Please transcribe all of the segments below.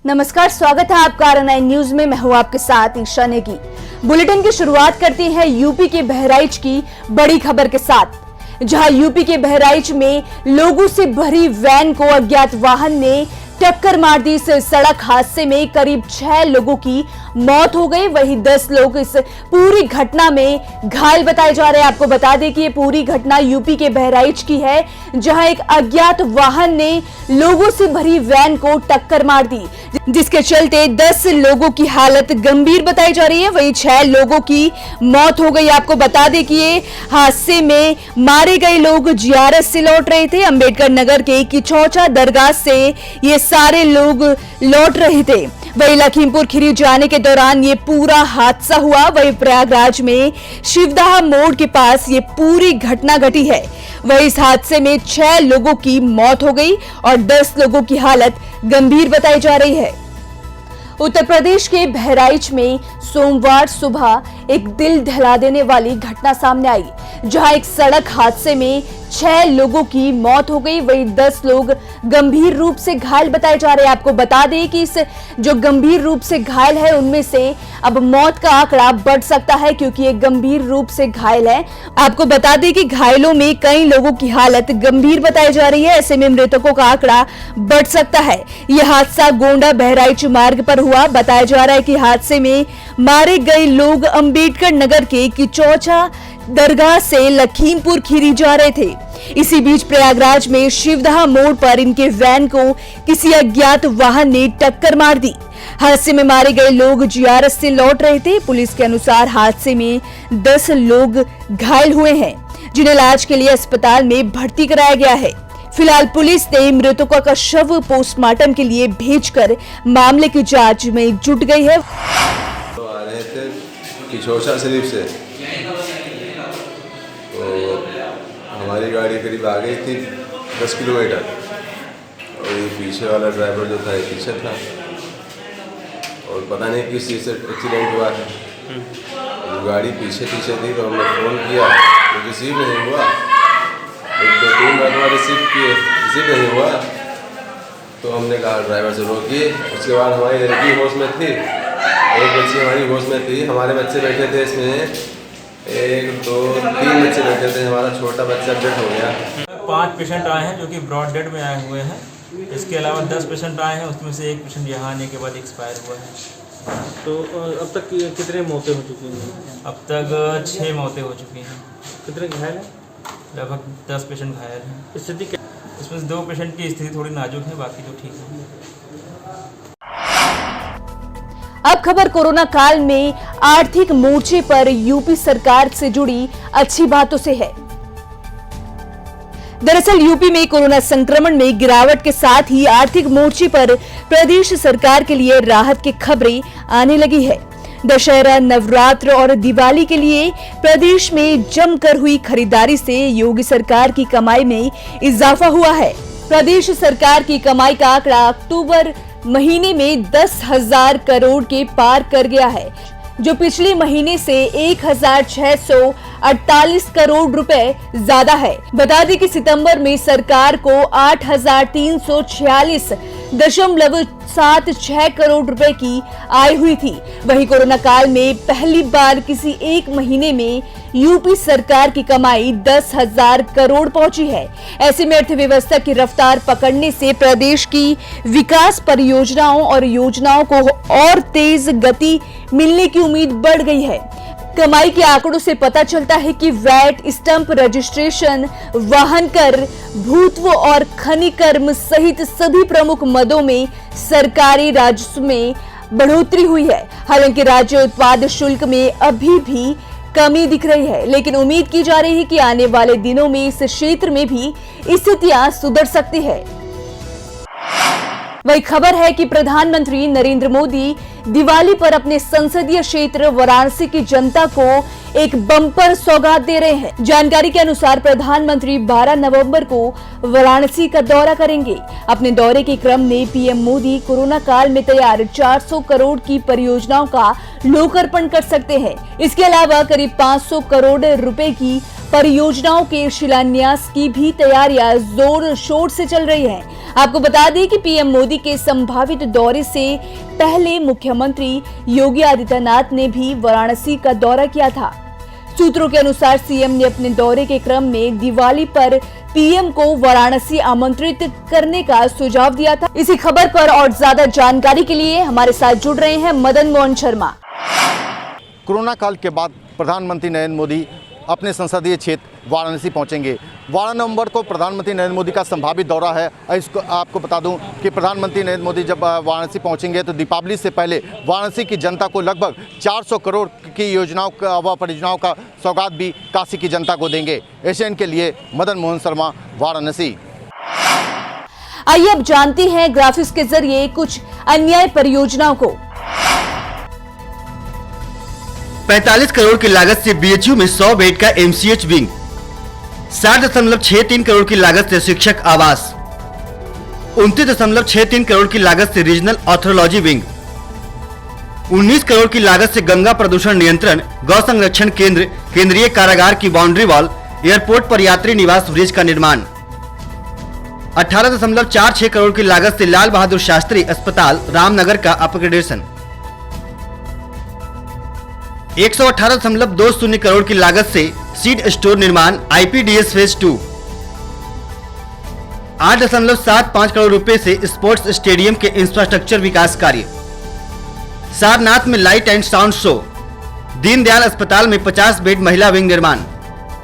नमस्कार, स्वागत है आपका RN9 न्यूज में। मैं हूं आपके साथ ईशा नेगी। बुलेटिन की शुरुआत करते हैं यूपी के बहराइच की बड़ी खबर के साथ, जहां यूपी के बहराइच में लोगों से भरी वैन को अज्ञात वाहन ने टक्कर मार दी। इस सड़क हादसे में करीब 6 लोगों की मौत हो गई, वहीं 10 लोग इस पूरी घटना में घायल बताए जा रहे हैं। आपको बता दें कि ये पूरी घटना यूपी के बहराइच की है, जहां एक अज्ञात वाहन ने लोगों से भरी वैन को टक्कर मार दी, जिसके चलते 10 लोगों की हालत गंभीर बताई जा रही है, वहीं 6 लोगों की मौत हो गई। आपको बता दें कि ये हादसे में मारे गए लोग जियारत से लौट रहे थे। अंबेडकर नगर के किचौचा दरगाह से ये सारे लोग लौट रहे थे। वही लखीमपुर खीरी जाने के दौरान ये पूरा हादसा हुआ। वही प्रयागराज में शिवदहा मोड़ के पास ये पूरी घटना घटी है। वही इस हादसे में 6 लोगों की मौत हो गई और 10 लोगों की हालत गंभीर बताई जा रही है। उत्तर प्रदेश के बहराइच में सोमवार सुबह एक दिल दहला देने वाली घटना सामने आई, जहां एक सड़क हादसे में 6 लोगों की मौत हो गई, वहीं 10 लोग गंभीर रूप से घायल बताए जा रहे हैं। आपको बता दें कि इस जो गंभीर रूप से घायल है उनमें से अब मौत का आंकड़ा बढ़ सकता है, क्योंकि ये गंभीर रूप से घायल है। आपको बता दें कि घायलों में कई लोगों की हालत गंभीर बताई जा रही है, ऐसे में मृतकों का आंकड़ा बढ़ सकता है। यह हादसा गोंडा बहराइच मार्ग पर हुआ। बताया जा रहा है कि हादसे में मारे गए लोग अंबेडकर नगर के किचौचा दरगाह से लखीमपुर खीरी जा रहे थे। इसी बीच प्रयागराज में शिवदहा मोड़ पर इनके वैन को किसी अज्ञात वाहन ने टक्कर मार दी। हादसे में मारे गए लोग जियारत से लौट रहे थे। पुलिस के अनुसार हादसे में 10 लोग घायल हुए हैं, जिन्हें इलाज के लिए अस्पताल में भर्ती कराया गया है। फिलहाल पुलिस ने मृतकों का शव पोस्टमार्टम के लिए भेजकर मामले की जांच में जुट गई है। तो आ रहे थे किचौचा शरीफ से, तो हमारी गाड़ी करीब आ गई थी 10 किलोमीटर और ये पीछे वाला ड्राइवर जो था पीछे था और पता नहीं किस चीज़ से एक्सीडेंट हुआ है। तो गाड़ी पीछे थी तो हमने फ़ोन किया तो रिसीव नहीं हुआ। 2-3 बार रिसीव किए, रिसीव नहीं हुआ तो हमने कहा ड्राइवर से रोकिए। उसके बाद हमारी लड़की होश में थी, एक बच्ची हमारी होश में थी, हमारे बच्चे बैठे थे, इसमें 1, 2, 3 बच्चे बैठे थे। हमारा छोटा बच्चा डेथ हो गया। 5 पेशेंट आए हैं जो कि ब्रॉड डेड में आए हुए हैं। इसके अलावा 10 पेशेंट आए हैं, उसमें से 1 पेशेंट यहाँ आने के बाद एक्सपायर हुआ है। तो अब तक कितने मौतें हो चुकी हैं? अब तक 6 मौतें हो चुकी हैं। कितने घायल हैं? लगभग 10 पेशेंट घायल हैं। स्थिति क्या? इसमें से 2 पेशेंट की स्थिति थोड़ी नाजुक है, बाकी तो ठीक है। अब खबर कोरोना काल में आर्थिक मोर्चे पर यूपी सरकार से जुड़ी अच्छी बातों से है। दरअसल यूपी में कोरोना संक्रमण में गिरावट के साथ ही आर्थिक मोर्चे पर प्रदेश सरकार के लिए राहत की खबरें आने लगी है। दशहरा, नवरात्र और दिवाली के लिए प्रदेश में जमकर हुई खरीदारी से योगी सरकार की कमाई में इजाफा हुआ है। प्रदेश सरकार की कमाई का आंकड़ा अक्टूबर महीने में 10,000 करोड़ के पार कर गया है, जो पिछले महीने से 1,648 करोड़ रुपए ज्यादा है। बता दें कि सितंबर में सरकार को 8,346.76 करोड़ रुपए की आय हुई थी। वहीं कोरोना काल में पहली बार किसी एक महीने में यूपी सरकार की कमाई 10,000 करोड़ पहुंची है। ऐसे में अर्थव्यवस्था की रफ्तार पकड़ने से प्रदेश की विकास परियोजनाओं और योजनाओं को और तेज गति मिलने की उम्मीद बढ़ गई है। कमाई के आंकड़ों से पता चलता है कि वैट, स्टंप रजिस्ट्रेशन, वाहन कर, भूतत्व और खनिकर्म सहित सभी प्रमुख मदों में सरकारी राजस्व में बढ़ोतरी हुई है। हालांकि राज्य उत्पाद शुल्क में अभी भी कमी दिख रही है, लेकिन उम्मीद की जा रही है कि आने वाले दिनों में इस क्षेत्र में भी स्थितियां सुधर सकती है। वही खबर है कि प्रधानमंत्री नरेंद्र मोदी दिवाली पर अपने संसदीय क्षेत्र वाराणसी की जनता को एक बम्पर सौगात दे रहे हैं। जानकारी के अनुसार प्रधानमंत्री 12 नवंबर को वाराणसी का दौरा करेंगे। अपने दौरे के क्रम में पीएम मोदी कोरोना काल में तैयार 400 करोड़ की परियोजनाओं का लोकार्पण कर सकते हैं। इसके अलावा करीब 500 करोड़ रुपए की परियोजनाओं के शिलान्यास की भी तैयारियां जोर शोर से चल रही है। आपको बता दें कि पीएम मोदी के संभावित दौरे से पहले मुख्यमंत्री योगी आदित्यनाथ ने भी वाराणसी का दौरा किया था। सूत्रों के अनुसार सीएम ने अपने दौरे के क्रम में दिवाली पर पीएम को वाराणसी आमंत्रित करने का सुझाव दिया था। इसी खबर पर और ज्यादा जानकारी के लिए हमारे साथ जुड़ रहे हैं मदन मोहन शर्मा। कोरोना काल के बाद प्रधानमंत्री नरेंद्र मोदी अपने संसदीय क्षेत्र वाराणसी पहुंचेंगे। 12 नवंबर को प्रधानमंत्री नरेंद्र मोदी का संभावित दौरा है। इसको आपको बता दूं कि प्रधानमंत्री नरेंद्र मोदी जब वाराणसी पहुंचेंगे तो दीपावली से पहले वाराणसी की जनता को लगभग 400 करोड़ की योजनाओं व परियोजनाओं का सौगात भी काशी की जनता को देंगे। एशियन के लिए मदन मोहन शर्मा, वाराणसी। आइए अब जानते हैं ग्राफिक्स के जरिए कुछ अन्य परियोजनाओं को। 45 करोड़ की लागत से बीएचयू में 100 बेड का एमसीएच विंग, 60.63 करोड़ की लागत से शिक्षक आवास, 29.63 करोड़ की लागत से रीजनल ऑर्थोलॉजी विंग, 19 करोड़ की लागत से गंगा प्रदूषण नियंत्रण गौ संरक्षण केंद्र, केंद्रीय कारागार की बाउंड्री वॉल, एयरपोर्ट पर यात्री निवास ब्रिज का निर्माण, 18.46 करोड़ की लागत से लाल बहादुर शास्त्री अस्पताल रामनगर का अपग्रेडेशन, 118.20 करोड़ की लागत से सीड स्टोर निर्माण आईपीडीएस फेज 2, 8.75 करोड़ रुपए से स्पोर्ट्स स्टेडियम के इंफ्रास्ट्रक्चर विकास कार्य, सारनाथ में light and sound show, Deendayal अस्पताल में 50 बेड महिला विंग निर्माण,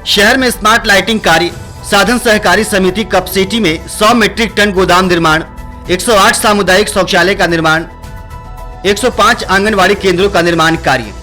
शहर में स्मार्ट लाइटिंग कार्य, साधन सहकारी समिति कपसिटी में 100 मीट्रिक टन गोदाम निर्माण, 108 सामुदायिक शौचालय का निर्माण, 105 आंगनवाड़ी केंद्रों का निर्माण कार्य।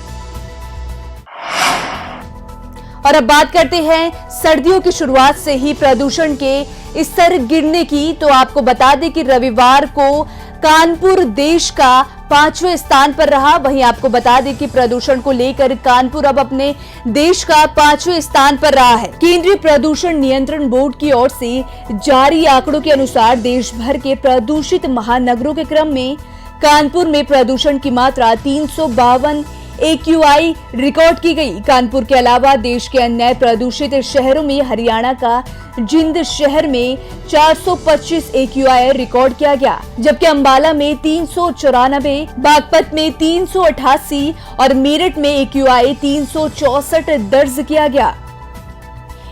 और अब बात करते हैं सर्दियों की शुरुआत से ही प्रदूषण के स्तर गिरने की। तो आपको बता दें कि रविवार को कानपुर देश का 5वें स्थान पर रहा। वहीं आपको बता दें कि प्रदूषण को लेकर कानपुर अब अपने देश का 5वें स्थान पर रहा है। केंद्रीय प्रदूषण नियंत्रण बोर्ड की ओर से जारी आंकड़ों के अनुसार देश भर के प्रदूषित महानगरों के क्रम में कानपुर में प्रदूषण की मात्रा 352 AQI रिकॉर्ड की गई। कानपुर के अलावा देश के अन्य प्रदूषित शहरों में हरियाणा का जिंद शहर में 425 AQI रिकॉर्ड किया गया, जबकि अंबाला में 394, बागपत में 388 और मेरठ में AQI 364 दर्ज किया गया।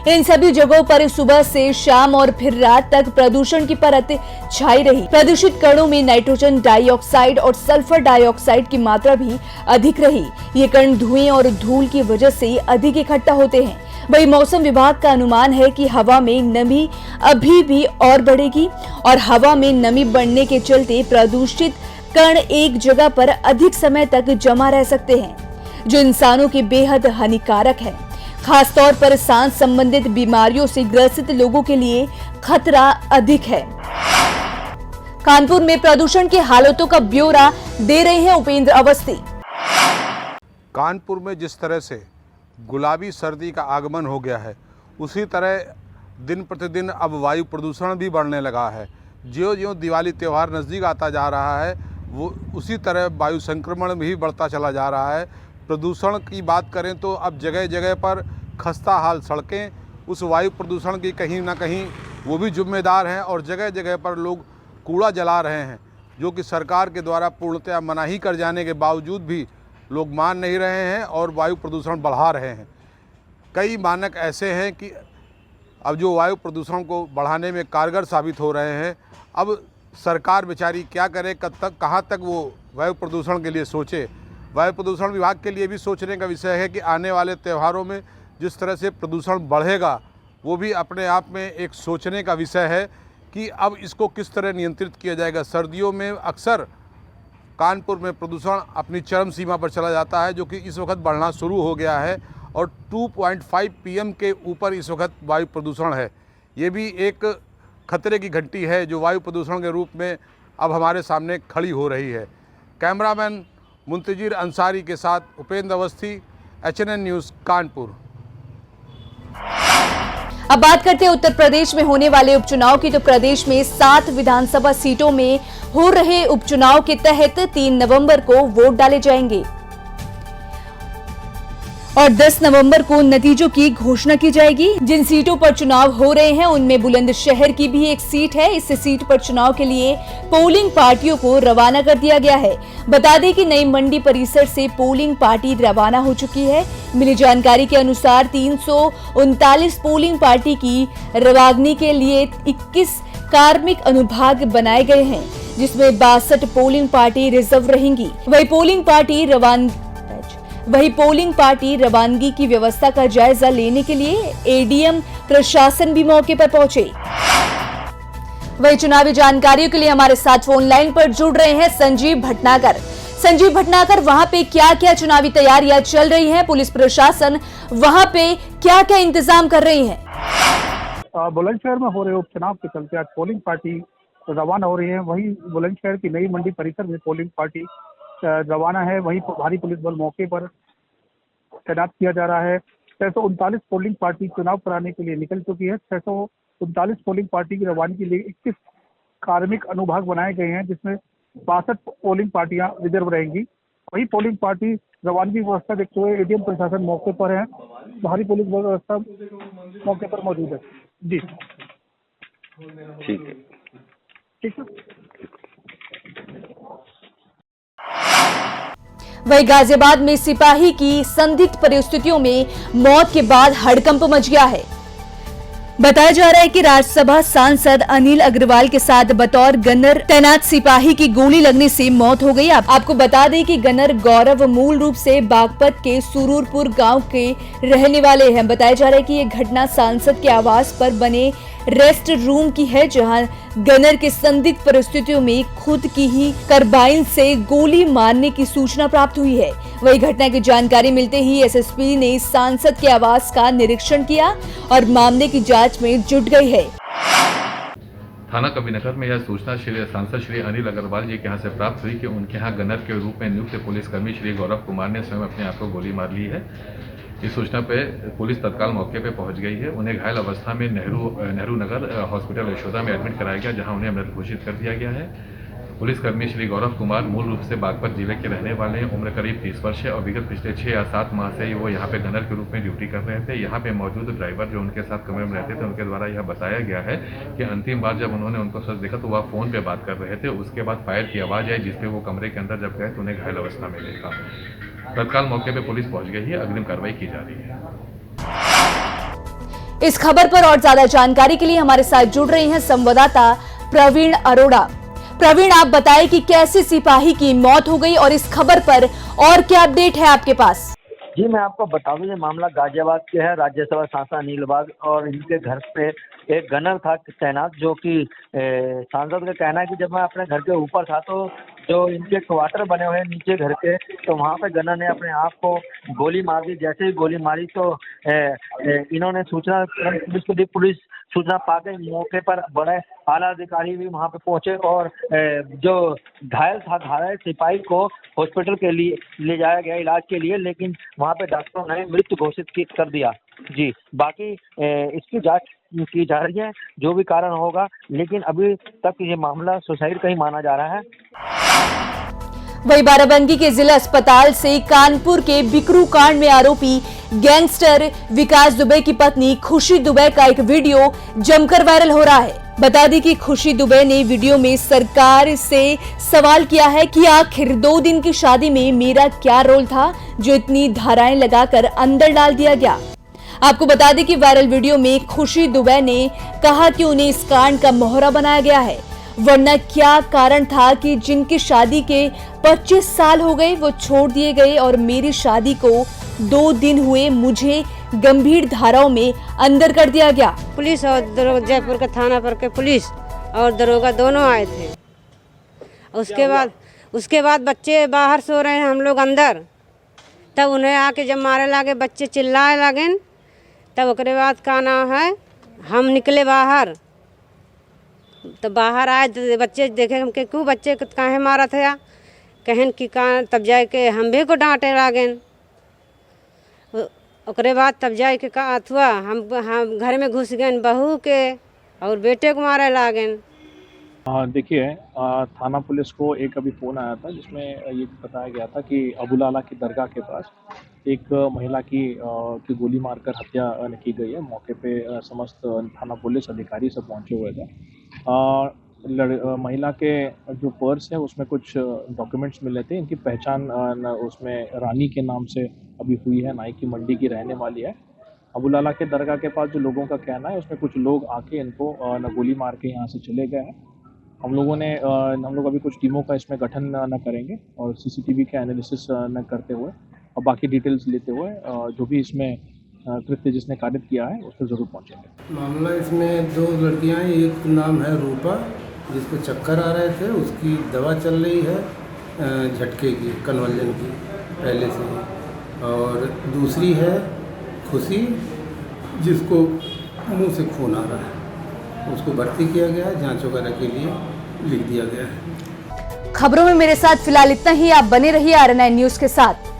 इन सभी जगहों पर सुबह से शाम और फिर रात तक प्रदूषण की परत छाई रही। प्रदूषित कणों में नाइट्रोजन डाइऑक्साइड और सल्फर डाइऑक्साइड की मात्रा भी अधिक रही। ये कण धुएं और धूल की वजह से अधिक इकट्ठा होते हैं। वही मौसम विभाग का अनुमान है कि हवा में नमी अभी भी और बढ़ेगी और हवा में नमी बढ़ने के चलते प्रदूषित कण एक जगह पर अधिक समय तक जमा रह सकते हैं, जो इंसानों के बेहद हानिकारक है। खासतौर पर सांस संबंधित बीमारियों से ग्रसित लोगों के लिए खतरा अधिक है। कानपुर में प्रदूषण के हालातों का ब्यौरा दे रहे हैं उपेंद्र अवस्थी। कानपुर में जिस तरह से गुलाबी सर्दी का आगमन हो गया है, उसी तरह दिन प्रतिदिन अब वायु प्रदूषण भी बढ़ने लगा है। ज्यों-ज्यों दिवाली त्यौहार नज़दीक आता जा रहा है, वो उसी तरह वायु संक्रमण भी बढ़ता चला जा रहा है। प्रदूषण की बात करें तो अब जगह जगह पर खस्ता हाल सड़कें उस वायु प्रदूषण की कहीं ना कहीं वो भी जिम्मेदार हैं, और जगह जगह पर लोग कूड़ा जला रहे हैं, जो कि सरकार के द्वारा पूर्णतया मनाही कर जाने के बावजूद भी लोग मान नहीं रहे हैं और वायु प्रदूषण बढ़ा रहे हैं। कई मानक ऐसे हैं कि अब जो वायु प्रदूषण को बढ़ाने में कारगर साबित हो रहे हैं। अब सरकार बेचारी क्या करे, कब तक कहाँ तक वो वायु प्रदूषण के लिए सोचे। वायु प्रदूषण विभाग के लिए भी सोचने का विषय है कि आने वाले त्योहारों में जिस तरह से प्रदूषण बढ़ेगा, वो भी अपने आप में एक सोचने का विषय है कि अब इसको किस तरह नियंत्रित किया जाएगा। सर्दियों में अक्सर कानपुर में प्रदूषण अपनी चरम सीमा पर चला जाता है, जो कि इस वक्त बढ़ना शुरू हो गया है और 2.5 PM के ऊपर इस वक्त वायु प्रदूषण है। ये भी एक खतरे की घंटी है जो वायु प्रदूषण के रूप में अब हमारे सामने खड़ी हो रही है। कैमरामैन मुंतजिर अंसारी के साथ उपेंद्र अवस्थी, HNN न्यूज़ कानपुर। अब बात करते हैं उत्तर प्रदेश में होने वाले उपचुनाव की। तो प्रदेश में 7 विधानसभा सीटों में हो रहे उपचुनाव के तहत 3 नवंबर को वोट डाले जाएंगे। और 10 नवंबर को नतीजों की घोषणा की जाएगी। जिन सीटों पर चुनाव हो रहे हैं उनमें बुलंदशहर की भी एक सीट है। इस सीट पर चुनाव के लिए पोलिंग पार्टियों को रवाना कर दिया गया है। बता दें कि नई मंडी परिसर से पोलिंग पार्टी रवाना हो चुकी है। मिली जानकारी के अनुसार 339 पोलिंग पार्टी की रवानगी के लिए 21 कार्मिक अनुभाग बनाए गए हैं, जिसमें 62 पोलिंग पार्टी रिजर्व रहेंगी। वही पोलिंग पार्टी रवानगी की व्यवस्था का जायजा लेने के लिए एडीएम प्रशासन भी मौके पर पहुंचे। वही चुनावी जानकारियों के लिए हमारे साथ फोन लाइन पर जुड़ रहे हैं संजीव भटनागर। संजीव भटनागर, वहां पे क्या क्या चुनावी तैयारियां चल रही हैं? पुलिस प्रशासन वहां पे क्या क्या इंतजाम कर रही है? बुलंदशहर में हो रहे उपचुनाव के चलते आज पोलिंग पार्टी रवाना हो रही है। वहीं बुलंदशहर की नई मंडी परिसर में पोलिंग पार्टी रवाना है। वहीं भारी पुलिस बल मौके पर तैनात किया जा रहा है। 639 पोलिंग पार्टी चुनाव कराने के लिए निकल चुकी है। 639 पोलिंग पार्टी की रवानगी के लिए 21 कार्मिक अनुभाग बनाए गए हैं, जिसमें 62 पोलिंग पार्टियां रिजर्व रहेंगी। वही पोलिंग पार्टी रवानगी व्यवस्था देखते हुए एडीएम प्रशासन मौके पर है। भारी पुलिस व्यवस्था मौके पर मौजूद है। जी ठीक है। ठीक है। वही गाजियाबाद में सिपाही की संदिग्ध परिस्थितियों में मौत के बाद हड़कंप मच गया है। बताया जा रहा है कि राज्यसभा सांसद अनिल अग्रवाल के साथ बतौर गनर तैनात सिपाही की गोली लगने से मौत हो गई। आपको बता दें कि गनर गौरव मूल रूप से बागपत के सुरूरपुर गांव के रहने वाले हैं। बताया जा रहा है कि ये घटना सांसद के आवास पर बने रेस्ट रूम की है, जहां गनर के संदिग्ध परिस्थितियों में खुद की ही कार्बाइन से गोली मारने की सूचना प्राप्त हुई है। वही घटना की जानकारी मिलते ही एसएसपी ने सांसद के आवास का निरीक्षण किया और मामले की जांच में जुट गई है। थाना कबीरनगर में यह सूचना सांसद श्री अनिल अग्रवाल जी के यहाँ से प्राप्त हुई कि उनके यहाँ गनर के रूप में नियुक्त पुलिसकर्मी श्री गौरव कुमार ने स्वयं अपने आप को गोली मार ली है। इस सूचना पे पुलिस तत्काल मौके पे पहुंच गई है। उन्हें घायल अवस्था में नेहरू नगर हॉस्पिटल यशोदा में एडमिट कराया गया, जहां उन्हें मृत घोषित कर दिया गया है। पुलिसकर्मी श्री गौरव कुमार मूल रूप से बागपत जिले के रहने वाले हैं। उम्र करीब 30 वर्ष है और विगत पिछले 6 या 7 माह से वो यहाँ पे गनर के रूप में ड्यूटी कर रहे थे। यहाँ पे मौजूद ड्राइवर जो उनके साथ कमरे में रहते थे, उनके द्वारा यह बताया गया है कि अंतिम बार जब उन्होंने उनको सच देखा तो वह फोन पे बात कर रहे थे। उसके बाद फायर की आवाज़ आई, जिसपे वो कमरे के अंदर जब गए तो उन्हें घायल अवस्था में देखा। तत्काल मौके पे पुलिस पहुंच गई है। अग्रिम कार्रवाई की जा रही है। इस खबर पर और ज्यादा जानकारी के लिए हमारे साथ जुड़ रहे हैं संवाददाता प्रवीण अरोड़ा। प्रवीण, आप बताएं कि कैसे सिपाही की मौत हो गई और इस खबर पर और क्या अपडेट है आपके पास? जी, मैं आपको बता दूं, ये मामला गाजियाबाद के है। राज्यसभा सांसद अनिल बाग और इनके घर पे एक गनर था तैनात, जो कि सांसद का कहना है कि जब मैं अपने घर के ऊपर था तो जो इनके क्वार्टर बने हुए हैं नीचे घर के, तो वहाँ पे गनर ने अपने आप को गोली मार दी। जैसे ही गोली मारी तो इन्होंने सूचना पुलिस को दी। पुलिस सूचना पाकर मौके पर बड़े आला अधिकारी भी वहाँ पे पहुंचे और जो घायल सिपाही को हॉस्पिटल के लिए ले जाया गया इलाज के लिए, लेकिन वहाँ पे डॉक्टरों ने मृत घोषित कर दिया। जी, बाकी इसकी जांच की जा रही है, जो भी कारण होगा, लेकिन अभी तक ये मामला सुसाइड का ही माना जा रहा है। वही बाराबंकी के जिला अस्पताल से कानपुर के बिकरू कांड में आरोपी गैंगस्टर विकास दुबे की पत्नी खुशी दुबे का एक वीडियो जमकर वायरल हो रहा है। बता दें कि खुशी दुबे ने वीडियो में सरकार से सवाल किया है कि आखिर 2 दिन की शादी में मेरा क्या रोल था जो इतनी धाराएं लगाकर अंदर डाल दिया गया। आपको बता दें कि वायरल वीडियो में खुशी दुबे ने कहा कि उन्हें इस कांड का मोहरा बनाया गया है, वरना क्या कारण था कि जिनकी शादी के 25 साल हो गए वो छोड़ दिए गए और मेरी शादी को 2 दिन हुए मुझे गंभीर धाराओं में अंदर कर दिया गया। पुलिस और जयपुर के थाना पर के पुलिस और दरोगा दोनों आए थे। उसके बाद बच्चे बाहर सो रहे हैं, हम लोग अंदर। तब उन्हें आके जब मारे लागे, बच्चे चिल्लाए लगे, तब उसके बाद का नाम है हम निकले बाहर। तो बाहर आए तो बच्चे देखे हम के क्यों बच्चे काहे मारा था, कहन कि कहाँ, तब जाए के हम भी को डांटे लागेन। ओकरे बाद तब जाए के का अथवा हम घर में घुस गए, बहू के और बेटे को मारे लागेन। देखिए, थाना पुलिस को एक अभी फ़ोन आया था जिसमें ये बताया गया था कि अबुलाला की दरगाह के पास एक महिला की गोली मारकर हत्या की गई है। मौके पे समस्त थाना पुलिस अधिकारी सब पहुंचे हुए थे। महिला के जो पर्स है उसमें कुछ डॉक्यूमेंट्स मिले थे। इनकी पहचान उसमें रानी के नाम से अभी हुई है। नाई की मंडी की रहने वाली है। अबुलाला के दरगाह के पास जो लोगों का कहना है उसमें कुछ लोग आके इनको गोली मार के यहाँ से चले गए हैं। हम लोग अभी कुछ टीमों का इसमें गठन न करेंगे और सीसीटीवी के एनालिसिस न करते हुए और बाकी डिटेल्स लेते हुए जो भी इसमें कृत्य जिसने कारित किया है उस पर ज़रूर पहुँचेंगे। मामला इसमें 2 लड़कियां हैं। एक नाम है रूपा, जिसको चक्कर आ रहे थे, उसकी दवा चल रही है झटके की, कन्वर्जन की पहले से ही। और दूसरी है खुशी, जिसको मुंह से खून आ रहा है। उसको भर्ती किया गया है, जांच वगैरह के लिए लिख दिया गया है। खबरों में मेरे साथ फिलहाल इतना ही। आप बने रहिए RNI न्यूज के साथ।